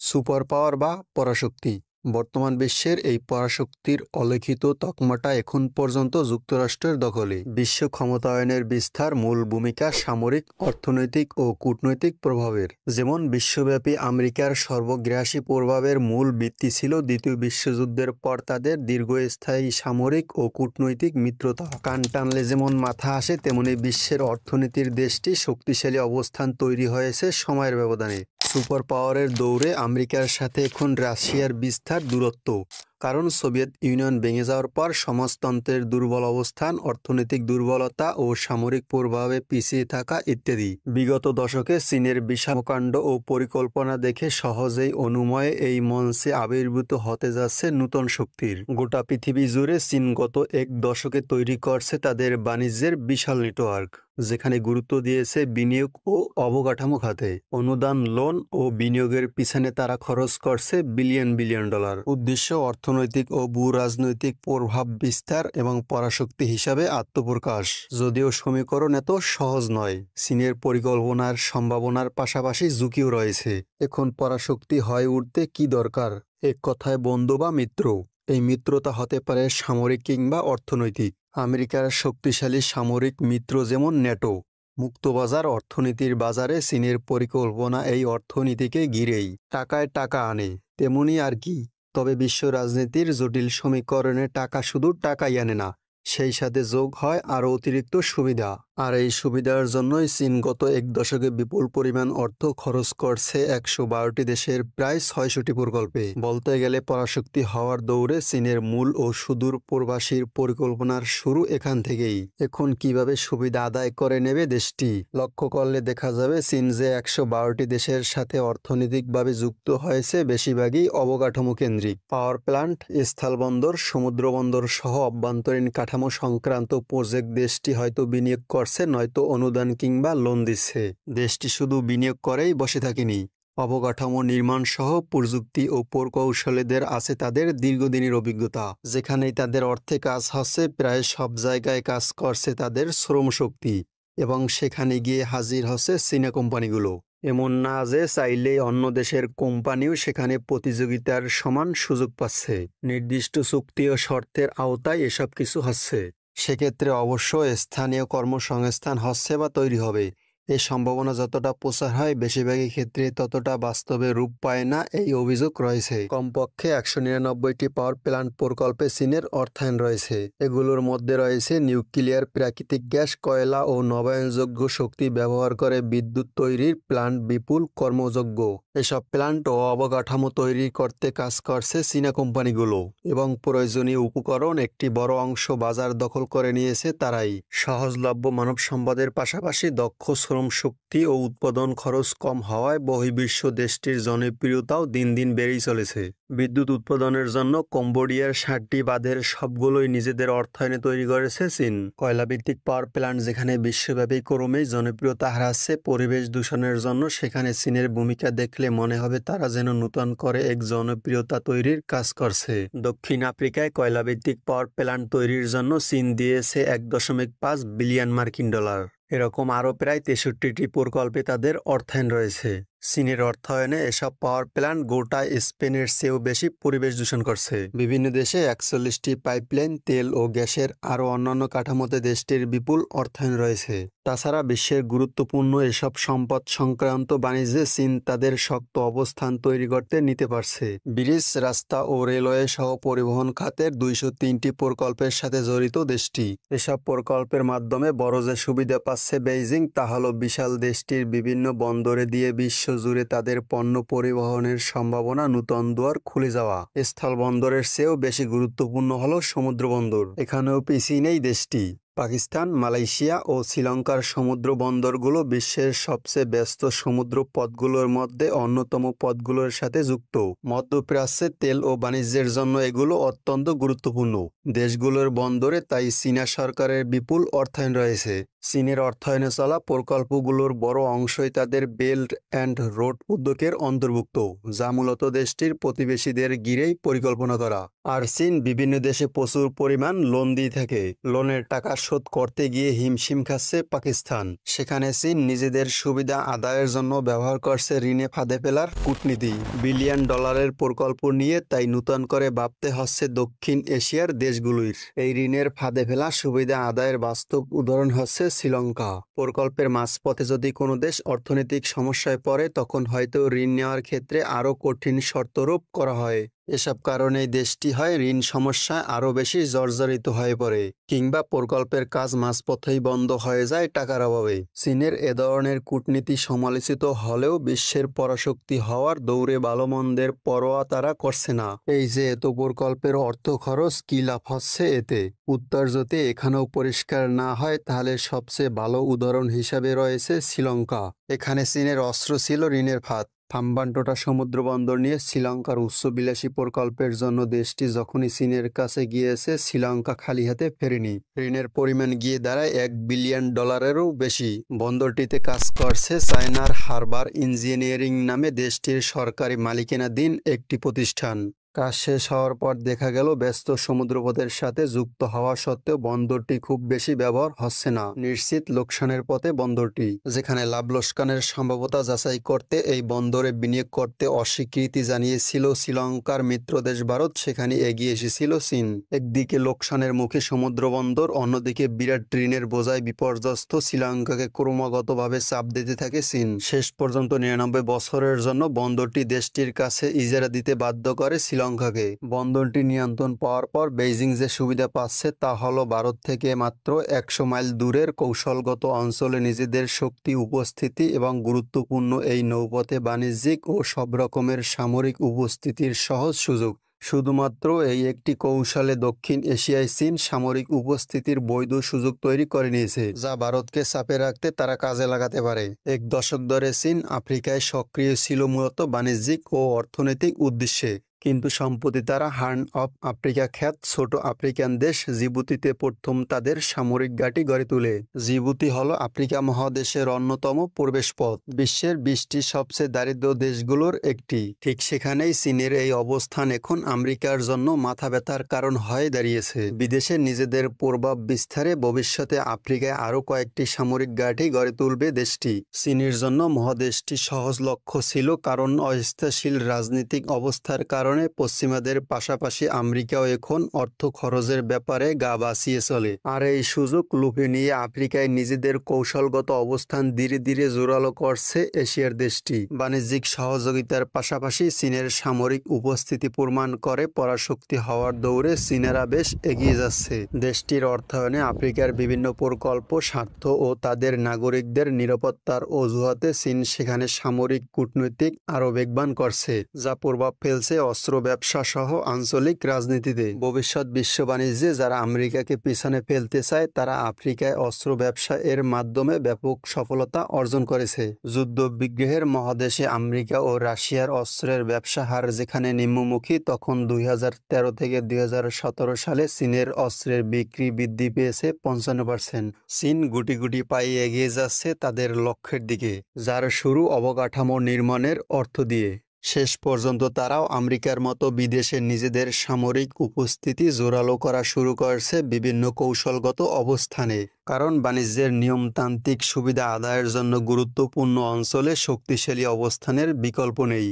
Super power বা পরাশক্তি। বর্তমান বিশ্বের এই পরাশক্তির অলিখিত তকমাটা এখন পর্যন্ত যুক্তরাষ্ট্রের দখলে। বিশ্ব ক্ষমতায়নের বিস্তার মূল ভূমিকা সামরিক, অর্থনৈতিক ও কূটনৈতিক প্রভাবের। যেমন বিশ্বব্যাপী আমেরিকার সর্বগ্রাসী প্রভাবের মূল ভিত্তি ছিল দ্বিতীয় বিশ্বযুদ্ধের পর তাদের দীর্ঘস্থায়ী সামরিক ও কূটনৈতিক মিত্রতা। কান টানলে যেমন মাথা আসে, তেমনি বিশ্বের অর্থনীতির দেশটি শক্তিশালী অবস্থান তৈরি হয়েছে সময়ের ব্যবধানে। সুপার পাওয়ারের দৌড়ে আমেরিকার সাথে এখন রাশিয়ার বিস্তার দূরত্ব। কারণ সোভিয়েত ইউনিয়ন ভেঙে যাওয়ার পর সমাজতন্ত্রের দুর্বল অবস্থান, অর্থনৈতিক দুর্বলতা ও সামরিক প্রভাবে পিছিয়ে থাকা ইত্যাদি। বিগত দশকে চীনের বিশালকাণ্ড ও পরিকল্পনা দেখে সহজেই অনুময়ে এই মঞ্চে আবির্ভূত হতে যাচ্ছে নূতন শক্তির। গোটা পৃথিবী জুড়ে চীন গত এক দশকে তৈরি করছে তাদের বাণিজ্যের বিশাল নেটওয়ার্ক, যেখানে গুরুত্ব দিয়েছে বিনিয়োগ ও অবকাঠামো খাতে। অনুদান, লোন ও বিনিয়োগের পিছনে তারা খরচ করছে বিলিয়ন বিলিয়ন ডলার। উদ্দেশ্য অর্থনৈতিক ও ভূ রাজনৈতিক প্রভাব বিস্তার এবং পরাশক্তি হিসাবে আত্মপ্রকাশ। যদিও সমীকরণ এত সহজ নয়। চীনের পরিকল্পনার সম্ভাবনার পাশাপাশি ঝুঁকিও রয়েছে। এখন পরাশক্তি হয়ে উঠতে কি দরকার? এক কথায় বন্ধু বা মিত্র। এই মিত্রতা হতে পারে সামরিক কিংবা অর্থনৈতিক। আমেরিকার শক্তিশালী সামরিক মিত্র যেমন ন্যাটো। মুক্তবাজার অর্থনীতির বাজারে চীনের পরিকল্পনা এই অর্থনীতিকে ঘিরেই টাকায় টাকা আনে। তেমনি আর কি। তবে বিশ্ব রাজনীতির জটিল সমীকরণে টাকা শুধু টাকাই আনে না, সেই সাথে যোগ হয় আরও অতিরিক্ত সুবিধা। আর এই সুবিধার জন্যই চীন গত এক দশকে বিপুল পরিমাণ অর্থ খরচ করছে ১১২টি দেশের প্রায় ৬০০টি প্রকল্পে। বলতে গেলে পরাশক্তি হওয়ার দৌড়ে চীনের মূল ও সুদূর প্রবাসীর পরিকল্পনার শুরু এখান থেকেই। এখন কিভাবে সুবিধা আদায় করে নেবে দেশটি? লক্ষ্য করলে দেখা যাবে চীন যে ১১২টি দেশের সাথে অর্থনৈতিকভাবে যুক্ত হয়েছে, বেশিরভাগই অবকাঠামো কেন্দ্রিক। পাওয়ার প্ল্যান্ট, স্থলবন্দর, সমুদ্রবন্দর সহ অভ্যন্তরীণ কাঠামো সংক্রান্ত প্রজেক্ট দেশটি হয়তো বিনিয়োগ করছে, নয়তো অনুদান কিংবা লোন দিচ্ছে। দেশটি শুধু বিনিয়োগ করেই বসে থাকেনি। অবকাঠামো নির্মাণ সহ প্রযুক্তি ও প্রকৌশলীদের আছে তাদের দীর্ঘদিনের অভিজ্ঞতা। যেখানেই তাদের অর্থে কাজ হচ্ছে, প্রায় সব জায়গায় কাজ করছে তাদের শ্রমশক্তি। এবং সেখানে গিয়ে হাজির হচ্ছে চীনা কোম্পানিগুলো। এমন না যে চাইলেই অন্য দেশের কোম্পানিও সেখানে প্রতিযোগিতার সমান সুযোগ পাচ্ছে। নির্দিষ্ট চুক্তি ও শর্তের আওতায় এসব কিছু হচ্ছে। সেক্ষেত্রে অবশ্য স্থানীয় কর্মসংস্থান হচ্ছে বা তৈরি হবে। এই সম্ভাবনা যতটা প্রচার হয়, বেশিরভাগই ক্ষেত্রে ততটা বাস্তবে রূপ পায় না, এই অভিযোগ রয়েছে। কমপক্ষে ১৯৯টি পাওয়ার প্ল্যান্ট প্রকল্পে চীনের অর্থায়ন রয়েছে। এগুলোর মধ্যে রয়েছে নিউক্লিয়ার, প্রাকৃতিক গ্যাস, কয়লা ও নবায়নযোগ্য শক্তি ব্যবহার করে বিদ্যুৎ তৈরির প্ল্যান্ট, বিপুল কর্মযোগ্য। এসব প্ল্যান্ট ও অবকাঠামো তৈরি করতে কাজ করছে চীনা কোম্পানিগুলো, এবং প্রয়োজনীয় উপকরণ একটি বড় অংশ বাজার দখল করে নিয়েছে তারাই। সহজলভ্য মানব সম্পদের পাশাপাশি দক্ষ শ্রম শক্তি ও উৎপাদন খরচ কম হওয়ায় বহির্বিশ্ব দেশটির জনপ্রিয়তাও দিন দিন বেড়েই চলেছে। বিদ্যুৎ উৎপাদনের জন্য কম্বোডিয়ার ৬০টি বাঁধের সবগুলোই নিজেদের অর্থায়নে তৈরি করেছে চীন। কয়লাভিত্তিক পাওয়ার প্ল্যান্ট যেখানে বিশ্বব্যাপী ক্রমেই জনপ্রিয়তা হারাচ্ছে পরিবেশ দূষণের জন্য, সেখানে চীনের ভূমিকা দেখলে মনে হবে তারা যেন নতুন করে এক জনপ্রিয়তা তৈরির কাজ করছে। দক্ষিণ আফ্রিকায় কয়লাভিত্তিক পাওয়ার প্ল্যান্ট তৈরির জন্য চীন দিয়েছে ১.৫ বিলিয়ন মার্কিন ডলার। এরকম আরও প্রায় ৬৩টি প্রকল্পে তাদের অর্থায়ন রয়েছে। চীনের অর্থায়নে এসব পাওয়ার প্ল্যান্ট গোটা স্পেনের চেয়েও বেশি পরিবেশ দূষণ করছে। বিভিন্ন দেশে ৪১টি পাইপলাইন, তেল ও গ্যাসের আরও অন্যান্য কাঠামোতে দেশটির বিপুল অর্থায়ন রয়েছে। তাছাড়া বিশ্বের গুরুত্বপূর্ণ এসব সম্পদ সংক্রান্ত বাণিজ্যে চীন তাদের শক্ত অবস্থান তৈরি করতে নিতে পারছে। ব্রিজ, রাস্তা ও রেলওয়ে সহ পরিবহন খাতের ২০৩টি প্রকল্পের সাথে জড়িত দেশটি। এসব প্রকল্পের মাধ্যমে বড় যে সুবিধা পাচ্ছে বেইজিং, তা হল বিশাল দেশটির বিভিন্ন বন্দরে দিয়ে বিশ্ব জুড়ে তাদের পণ্য পরিবহনের সম্ভাবনা নূতন দুয়ার খুলে যাওয়া। স্থলবন্দরের চেয়েও বেশি গুরুত্বপূর্ণ হল সমুদ্র বন্দর। এখানেও পিছিয়ে নেই দেশটি। পাকিস্তান, মালয়েশিয়া ও শ্রীলঙ্কার সমুদ্র বন্দরগুলো বিশ্বের সবচেয়ে ব্যস্ত সমুদ্র পথগুলোর মধ্যে অন্যতম পথগুলোর সাথে যুক্ত। মধ্যপ্রাচ্যে তেল ও বাণিজ্যের জন্য এগুলো অত্যন্ত গুরুত্বপূর্ণ। দেশগুলোর বন্দরে তাই চীনা সরকারের বিপুল অর্থায়ন রয়েছে। চীনের অর্থায়নে চলা প্রকল্পগুলোর বড় অংশই তাদের বেল্ট অ্যান্ড রোড উদ্যোগের অন্তর্ভুক্ত, যা মূলত দেশটির প্রতিবেশীদের ঘিরেই পরিকল্পনা করা। আর চীন বিভিন্ন দেশে প্রচুর পরিমাণ লোন দিয়ে থাকে। লোনের টাকা শোধ করতে গিয়ে হিমশিম খাচ্ছে পাকিস্তান। সেখানে চীন নিজেদের সুবিধা আদায়ের জন্য ব্যবহার করছে ঋণে ফাঁদে ফেলার কূটনীতি। বিলিয়ন ডলারের প্রকল্প নিয়ে তাই নূতন করে ভাবতে হচ্ছে দক্ষিণ এশিয়ার দেশগুলির। এই ঋণের ফাঁদে ফেলা সুবিধা আদায়ের বাস্তব উদাহরণ হচ্ছে শ্রীলঙ্কা। প্রকল্পের মাঝপথে যদি কোনো দেশ অর্থনৈতিক সমস্যায় পড়ে তখন হয়তো ঋণ নেওয়ার ক্ষেত্রে আরও কঠিন শর্তারোপ করা হয়। এসব কারণেই দেশটি হয় ঋণ সমস্যায় আরও বেশি জর্জরিত হয়ে পড়ে, কিংবা প্রকল্পের কাজ মাঝপথেই বন্ধ হয়ে যায় টাকার অভাবে। চীনের এ ধরনের কূটনীতি সমালোচিত হলেও বিশ্বের পরাশক্তি হওয়ার দৌড়ে ভালো মন্দের পরোয়া তারা করছে না। এই যে এত প্রকল্পের অর্থ খরচ, কি লাভ হচ্ছে এতে? উত্তর যদি এখানেও পরিষ্কার না হয় তাহলে সবচেয়ে ভালো উদাহরণ হিসাবে রয়েছে শ্রীলঙ্কা। এখানে চীনের অস্ত্র ছিল ঋণের ফাঁদ। থাম্বানটোটা সমুদ্র বন্দর নিয়ে শ্রীলঙ্কার উচ্চবিলাসী প্রকল্পের জন্য দেশটি যখনই চীনের কাছে গিয়েছে, শ্রীলঙ্কা খালি হাতে ফেরেনি। ঋণের পরিমাণ গিয়ে দাঁড়ায় $1 বিলিয়ন বেশি। বন্দরটিতে কাজ করছে চায়নার হারবার ইঞ্জিনিয়ারিং নামে দেশটির সরকারি মালিকানাধীন একটি প্রতিষ্ঠান। কাজ শেষ হওয়ার পর দেখা গেল ব্যস্ত সমুদ্রপথের সাথে যুক্ত হওয়া সত্ত্বেও বন্দরটি খুব বেশি ব্যবহার হচ্ছে না। নিশ্চিত লোকসানের পথে বন্দরটি। যেখানে লাভ লোকসানের সম্ভাবনা যাচাই করতে এই বন্দরে বিনিয়োগ করতে অস্বীকৃতি জানিয়েছিল শ্রীলঙ্কার মিত্রদেশ ভারত, সেখানে এগিয়ে এসেছিল চীন। একদিকে লোকসানের মুখে সমুদ্র বন্দর, অন্যদিকে বিরাট ঋণের বোঝায় বিপর্যস্ত শ্রীলঙ্কাকে ক্রমাগতভাবে চাপ দিতে থাকে চীন। শেষ পর্যন্ত 99 বছরের জন্য বন্দরটি দেশটির কাছে ইজারা দিতে বাধ্য করে শ্রীলঙ্কাকে। বন্দরটি নিয়ন্ত্রণ পাওয়ার পর বেইজিং যে সুবিধা পাচ্ছে তা হলো ভারত থেকে মাত্র 100 মাইল দূরের কৌশলগত অঞ্চলে নিজেদের শক্তি উপস্থিতি এবং গুরুত্বপূর্ণ এই নৌপথে বাণিজ্যিক ও সব রকমের সামরিক উপস্থিতির সহজ সুযোগ। শুধুমাত্র এই একটি কৌশলে দক্ষিণ এশিয়ায় চীন সামরিক উপস্থিতির বৈধ সুযোগ তৈরি করে নিয়েছে, যা ভারতকে চাপে রাখতে তারা কাজে লাগাতে পারে। এক দশক ধরে চীন আফ্রিকায় সক্রিয় ছিল মূলত বাণিজ্যিক ও অর্থনৈতিক উদ্দেশ্যে, কিন্তু সম্প্রতি তারা হার্ন অফ আফ্রিকা খ্যাত ছোট আফ্রিকান দেশ জিবুতিতে প্রথম তাদের সামরিক ঘাঁটি গড়ে তোলে। জিবুতি হল আফ্রিকা মহাদেশের অন্যতম প্রবেশপথ, বিশ্বের 20টি সবচেয়ে দারিদ্র দেশগুলোর একটি। ঠিক সেখানেই চীনের এই অবস্থান এখন আমেরিকার জন্য মাথা ব্যথার কারণ হয়ে দাঁড়িয়েছে। বিদেশে নিজেদের প্রভাব বিস্তারে ভবিষ্যতে আফ্রিকায় আরও কয়েকটি সামরিক ঘাঁটি গড়ে তুলবে দেশটি। চীনের জন্য মহাদেশটি সহজ লক্ষ্য ছিল, কারণ অস্থিতিশীল রাজনৈতিক অবস্থার কারণে পশ্চিমাদের পাশাপাশি আমেরিকাও এখন অর্থ খরচের ব্যাপারে গা বাঁচিয়ে চলে। আর এই সুযোগ লুফে নিয়ে আফ্রিকায় নিজেদের কৌশলগত অবস্থান ধীরে ধীরে জোরালো করছে এশিয়ার দেশটি। বাণিজ্যিক সহযোগিতার পাশাপাশি চীনের সামরিক উপস্থিতি প্রমাণ করে পরাশক্তি হওয়ার দৌড়ে চীনেরা বেশ এগিয়ে যাচ্ছে। দেশটির অর্থায়নে আফ্রিকার বিভিন্ন প্রকল্প, স্বার্থ ও তাদের নাগরিকদের নিরাপত্তার অজুহাতে চীন সেখানে সামরিক কূটনৈতিক আরও বেগবান করছে, যা প্রভাব ফেলছে অস্ত্র ব্যবসা সহ আঞ্চলিক রাজনীতিতে। ভবিষ্যৎ বিশ্ব বাণিজ্যে যারা আমেরিকাকে পিছনে ফেলতে চায় তারা আফ্রিকায় অস্ত্র ব্যবসা এর মাধ্যমে ব্যাপক সফলতা অর্জন করেছে। যুদ্ধ বিগ্রহের মহাদেশে আমেরিকা ও রাশিয়ার অস্ত্রের ব্যবসা হার যেখানে নিম্নমুখী, তখন 2013 থেকে 2017 সালে চীনের অস্ত্রের বিক্রি বৃদ্ধি পেয়েছে 55%। চীন গুটি গুটি পায়ে এগিয়ে যাচ্ছে তাদের লক্ষ্যের দিকে, যার শুরু অবকাঠামো নির্মাণের অর্থ দিয়ে। শেষ পর্যন্ত তারাও আমেরিকার মতো বিদেশে নিজেদের সামরিক উপস্থিতি জোরালো করা শুরু করছে বিভিন্ন কৌশলগত অবস্থানে। কারণ বাণিজ্যের নিয়মতান্ত্রিক সুবিধা আদায়ের জন্য গুরুত্বপূর্ণ অঞ্চলে শক্তিশালী অবস্থানের বিকল্প নেই।